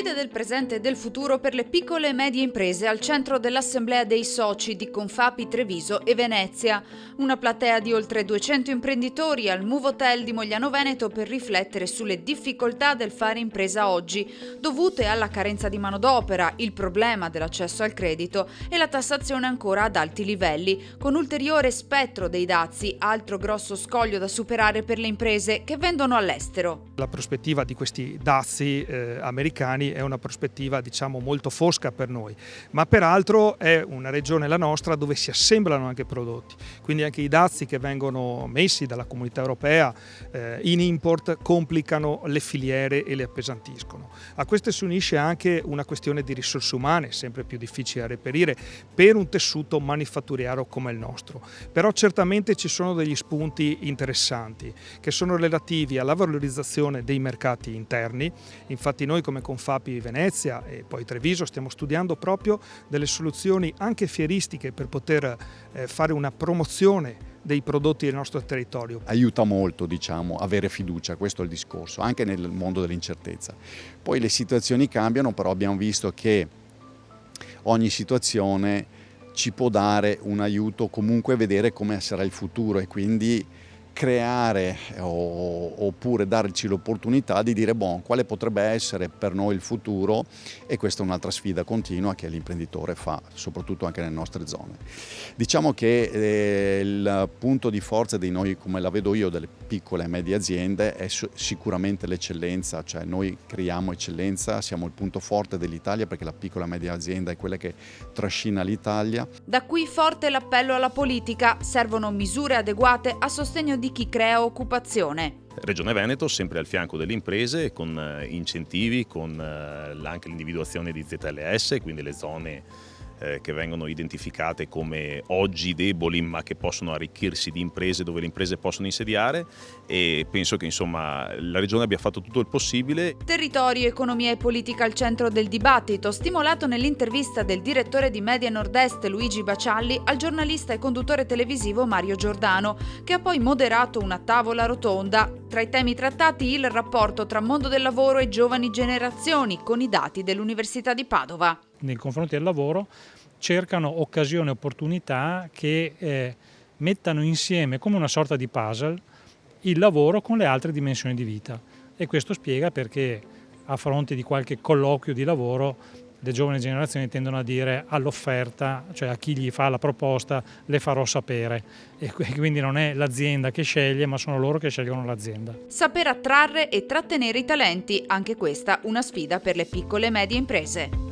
Sfide del presente e del futuro per le piccole e medie imprese al centro dell'Assemblea dei Soci di Confapi Treviso e Venezia. Una platea di oltre 200 imprenditori al Move Hotel di Mogliano Veneto per riflettere sulle difficoltà del fare impresa oggi, dovute alla carenza di manodopera, il problema dell'accesso al credito e la tassazione ancora ad alti livelli, con ulteriore spettro dei dazi, altro grosso scoglio da superare per le imprese che vendono all'estero. La prospettiva di questi dazi americani è una prospettiva molto fosca per noi, ma peraltro è una regione, la nostra, dove si assemblano anche prodotti, quindi anche i dazi che vengono messi dalla comunità europea in import complicano le filiere e le appesantiscono. A questo si unisce anche una questione di risorse umane, sempre più difficile da reperire per un tessuto manifatturiero come il nostro, però certamente ci sono degli spunti interessanti che sono relativi alla valorizzazione dei mercati interni. Infatti noi come Confapi Venezia e poi Treviso stiamo studiando proprio delle soluzioni anche fieristiche per poter fare una promozione dei prodotti del nostro territorio. Aiuta molto, avere fiducia, questo è il discorso, anche nel mondo dell'incertezza. Poi le situazioni cambiano, però abbiamo visto che ogni situazione ci può dare un aiuto, comunque vedere come sarà il futuro e quindi creare oppure darci l'opportunità di dire quale potrebbe essere per noi il futuro, e questa è un'altra sfida continua che l'imprenditore fa, soprattutto anche nelle nostre zone. Diciamo che il punto di forza di noi, come la vedo io, delle piccole e medie aziende è sicuramente l'eccellenza, cioè noi creiamo eccellenza, siamo il punto forte dell'Italia perché la piccola e media azienda è quella che trascina l'Italia. Da qui forte l'appello alla politica, servono misure adeguate a sostegno di chi crea occupazione. Regione Veneto sempre al fianco delle imprese con incentivi, con anche l'individuazione di ZLS, quindi le zone che vengono identificate come oggi deboli ma che possono arricchirsi di imprese, dove le imprese possono insediare, e penso che la Regione abbia fatto tutto il possibile. Territorio, economia e politica al centro del dibattito, stimolato nell'intervista del direttore di Media Nord-Est Luigi Bacialli al giornalista e conduttore televisivo Mario Giordano, che ha poi moderato una tavola rotonda. Tra i temi trattati il rapporto tra mondo del lavoro e giovani generazioni, con i dati dell'Università di Padova. Nei confronti del lavoro cercano occasioni e opportunità che mettano insieme come una sorta di puzzle il lavoro con le altre dimensioni di vita, e questo spiega perché a fronte di qualche colloquio di lavoro le giovani generazioni tendono a dire all'offerta, cioè a chi gli fa la proposta, le farò sapere, e quindi non è l'azienda che sceglie ma sono loro che scelgono l'azienda. Saper attrarre e trattenere i talenti, anche questa una sfida per le piccole e medie imprese.